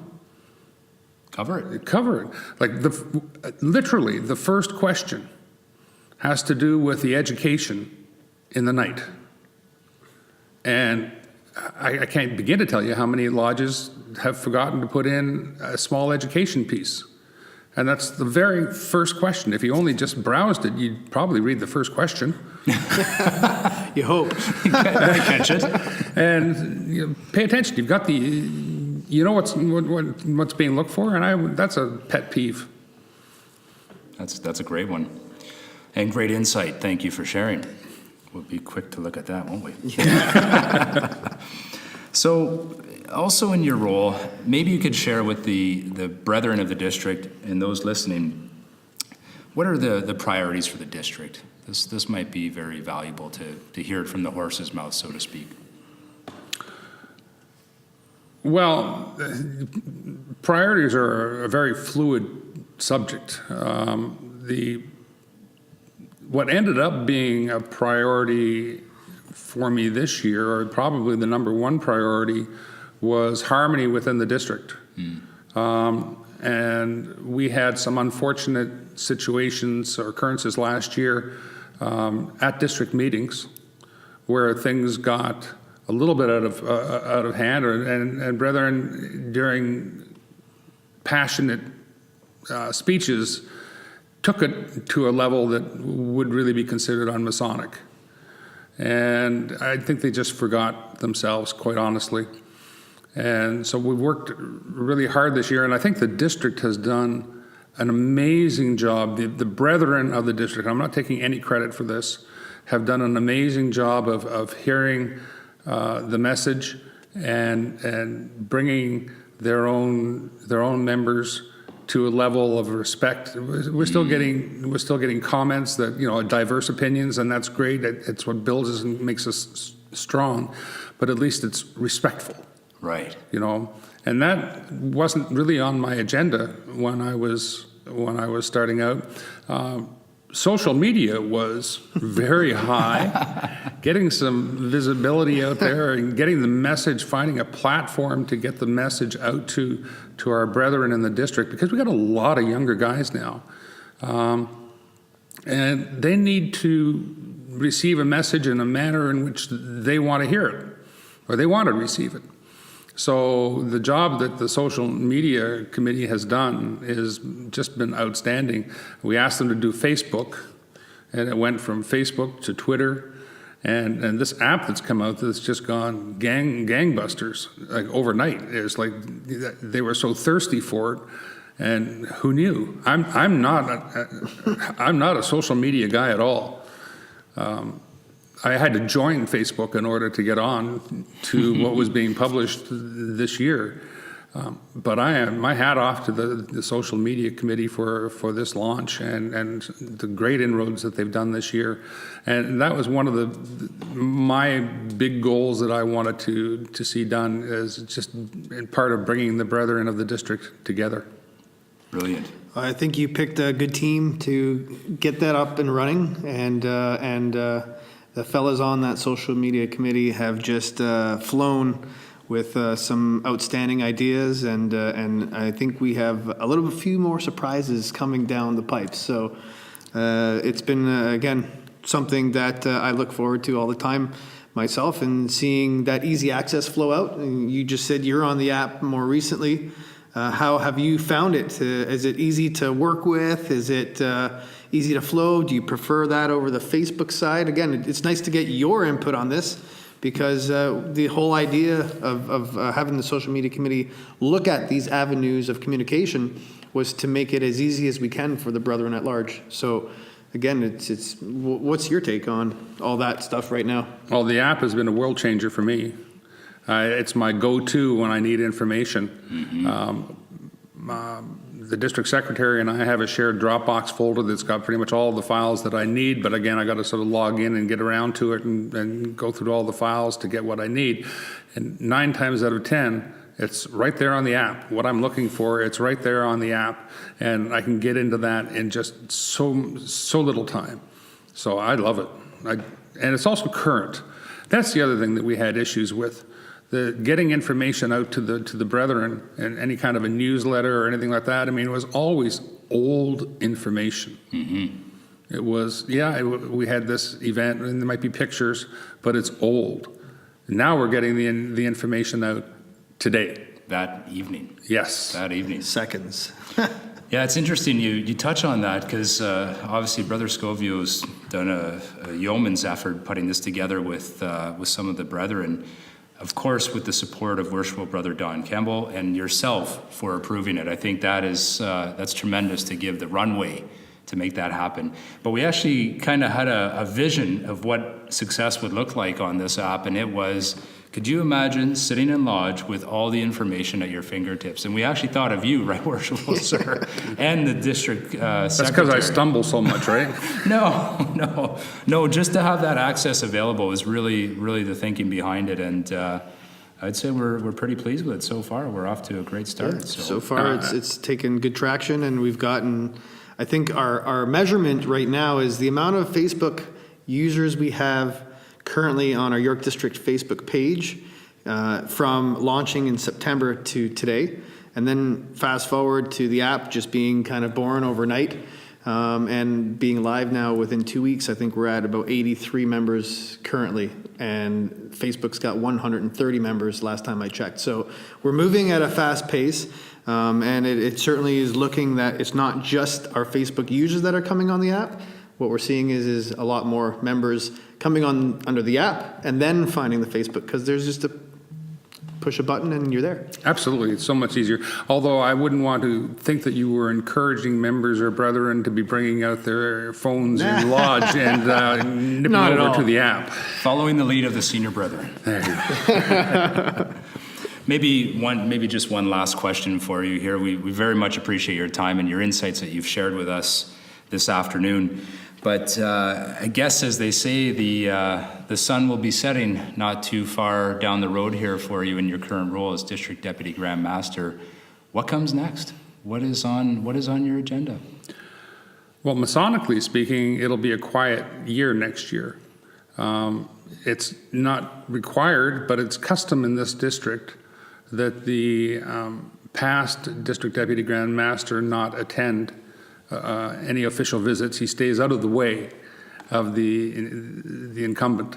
cover it. Like literally, the first question has to do with the education in the night. And I can't begin to tell you how many lodges have forgotten to put in a small education piece. And that's the very first question. If you only just browsed it, you'd probably read the first question. You hope. Catch it. And pay attention. You've got the you know what's being looked for, and that's a pet peeve. That's a great one. And great insight. Thank you for sharing. We'll be quick to look at that, won't we? So, also in your role, maybe you could share with the brethren of the district and those listening, what are the priorities for the district? This might be very valuable to hear it from the horse's mouth, so to speak. Well, priorities are a very fluid subject. What ended up being a priority for me this year, or probably the number one priority, was harmony within the district. And we had some unfortunate situations or occurrences last year at district meetings where things got a little bit out of hand, and brethren, during passionate speeches, took it to a level that would really be considered un-Masonic. And I think they just forgot themselves, quite honestly. And so we've worked really hard this year, and I think the district has done an amazing job. The brethren of the district, I'm not taking any credit for this, have done an amazing job of hearing the message and bringing their own members to a level of respect. We're still getting comments that, diverse opinions, and that's great. It's what builds us and makes us strong, but at least it's respectful. Right. And that wasn't really on my agenda when I was starting out. Social media was very high, getting some visibility out there and getting the message, finding a platform to get the message out to our brethren in the district, because we got a lot of younger guys now. And they need to receive a message in a manner in which they want to hear it, or they want to receive it. So the job that the social media committee has done has just been outstanding. We asked them to do Facebook, and it went from Facebook to Twitter, and this app that's come out that's just gone gangbusters, like overnight. It's like they were so thirsty for it, and who knew? I'm not a social media guy at all. I had to join Facebook in order to get on to what was being published this year. But I am my hat off to the social media committee for this launch and the great inroads that they've done this year. And that was one of my big goals that I wanted to see done, is just part of bringing the brethren of the district together. Brilliant. I think you picked a good team to get that up and running, and the fellas on that social media committee have just flown with some outstanding ideas, and I think we have a few more surprises coming down the pipes. So it's been, again, something that I look forward to all the time myself, and seeing that easy access flow out. And you just said you're on the app more recently. How have you found it? Is it easy to work with? Is it easy to flow? Do you prefer that over the Facebook side? Again, it's nice to get your input on this, because the whole idea of having the social media committee look at these avenues of communication was to make it as easy as we can for the brethren at large. So again, it's what's your take on all that stuff right now? Well, the app has been a world changer for me. It's my go-to when I need information. The district secretary and I have a shared Dropbox folder that's got pretty much all the files that I need, but again, I got to sort of log in and get around to it and go through all the files to get what I need. And 9 times out of 10, it's right there on the app. What I'm looking for, it's right there on the app, and I can get into that in just so little time. So I love it. And it's also current. That's the other thing that we had issues with. The getting information out to the brethren, and any kind of a newsletter or anything like that, I mean, it was always old information. It was, we had this event, and there might be pictures, but it's old. Now we're getting the information out today. That evening. Yes. That evening. Seconds. Yeah, it's interesting you touch on that, because obviously Brother Scovio's done a yeoman's effort putting this together with some of the brethren. of course, with the support of Worshipful Brother Don Campbell and yourself for approving it. I think that is that's tremendous to give the runway to make that happen. But we actually kind of had a vision of what success would look like on this app, and it was, could you imagine sitting in lodge with all the information at your fingertips? And we actually thought of you, right, Worshipful Sir, and the district That's secretary. because I stumble so much, right? No, just to have that access available is really the thinking behind it. And I'd say we're pretty pleased with it so far. We're off to a great start. So far, it's taken good traction, and we've gotten, I think our measurement right now is the amount of Facebook users we have currently on our York District Facebook page from launching in September to today. And then fast forward to the app just being kind of born overnight and being live now within 2 weeks. I think we're at about 83 members currently, and Facebook's got 130 members last time I checked. So we're moving at a fast pace. And it certainly is looking that it's not just our Facebook users that are coming on the app. What we're seeing is a lot more members coming on under the app and then finding the Facebook, because there's just a push a button and you're there. Absolutely. It's so much easier. Although I wouldn't want to think that you were encouraging members or brethren to be bringing out their phones in lodge and nipping over to the app. Following the lead of the senior brethren. There you go. Maybe just one last question for you here. We very much appreciate your time and your insights that you've shared with us this afternoon. But I guess, as they say, the sun will be setting not too far down the road here for you in your current role as District Deputy Grand Master. What comes next? What is on your agenda? Well, Masonically speaking, it'll be a quiet year next year. It's not required, but it's custom in this district that the past District Deputy Grand Master not attend any official visits. He stays out of the way of the incumbent.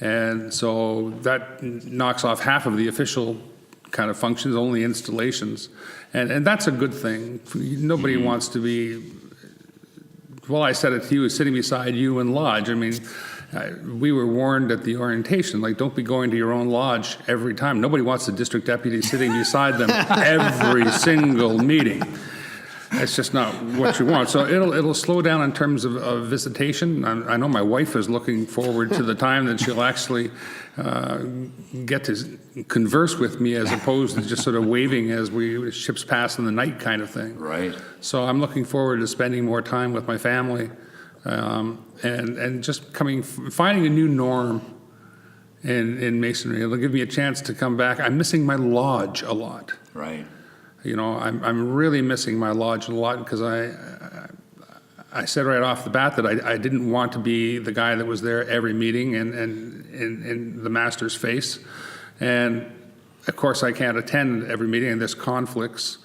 And so that knocks off half of the official kind of functions, only installations. And that's a good thing. Nobody wants to be, well, I said it to you, sitting beside you in lodge. I mean, we were warned at the orientation, like, don't be going to your own lodge every time. Nobody wants the district deputy sitting beside them every single meeting. That's just not what you want. So it'll slow down in terms of visitation. I know my wife is looking forward to the time that she'll actually get to converse with me, as opposed to just sort of waving as ships pass in the night kind of thing. Right. So I'm looking forward to spending more time with my family and just finding a new norm in Masonry. It'll give me a chance to come back. I'm missing my lodge a lot. Right. You know, I'm really missing my lodge a lot, because I said right off the bat that I didn't want to be the guy that was there every meeting and in the master's face. And of course I can't attend every meeting, and there's conflicts,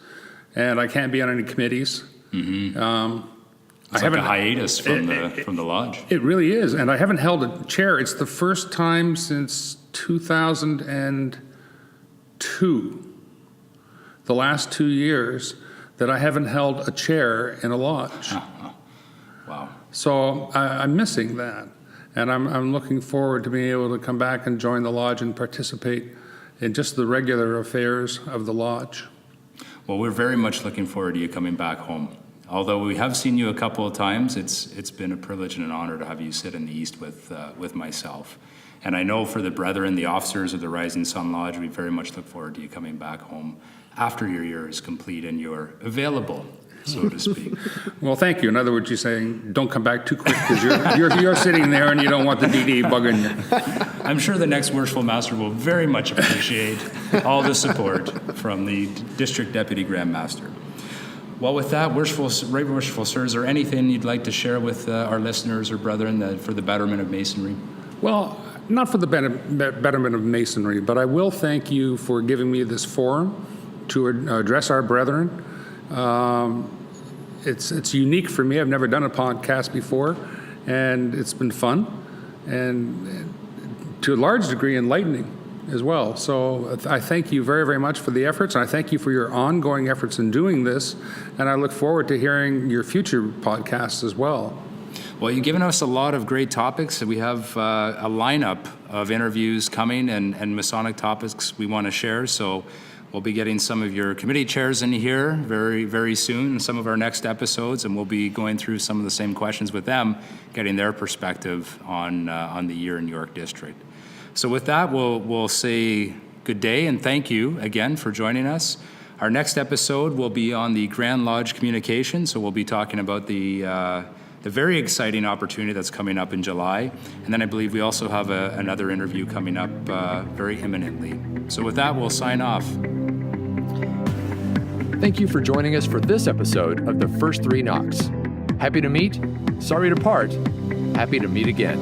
and I can't be on any committees. Mm-hmm. It's like a hiatus from the lodge. It really is, and I haven't held a chair. It's the first time since 2002. The last 2 years that I haven't held a chair in a lodge. Wow. So I'm missing that. And I'm looking forward to being able to come back and join the lodge and participate in just the regular affairs of the lodge. Well, we're very much looking forward to you coming back home. Although we have seen you a couple of times, it's been a privilege and an honor to have you sit in the East with myself. And I know for the brethren, the officers of the Rising Sun Lodge, we very much look forward to you coming back home after your year is complete and you're available, so to speak. Well, thank you. In other words, you're saying don't come back too quick, because you're sitting there and you don't want the DD bugging you. I'm sure the next Worshipful Master will very much appreciate all the support from the District Deputy Grand Master. Well, with that, Right Worshipful Sir, is there anything you'd like to share with our listeners or brethren for the betterment of Masonry? Well, not for the betterment of Masonry, but I will thank you for giving me this forum to address our brethren. It's unique for me. I've never done a podcast before, and it's been fun, and to a large degree enlightening as well. So I thank you very, very much for the efforts, and I thank you for your ongoing efforts in doing this, and I look forward to hearing your future podcasts as well. Well, you've given us a lot of great topics. We have a lineup of interviews coming and Masonic topics we want to share. So we'll be getting some of your committee chairs in here very, very soon in some of our next episodes, and we'll be going through some of the same questions with them, getting their perspective on the year in York District. So with that, we'll say good day and thank you again for joining us. Our next episode will be on the Grand Lodge communication, so we'll be talking about the very exciting opportunity that's coming up in July. And then I believe we also have another interview coming up very imminently. So with that, we'll sign off. Thank you for joining us for this episode of the First Three Knocks. Happy to meet, sorry to part, happy to meet again.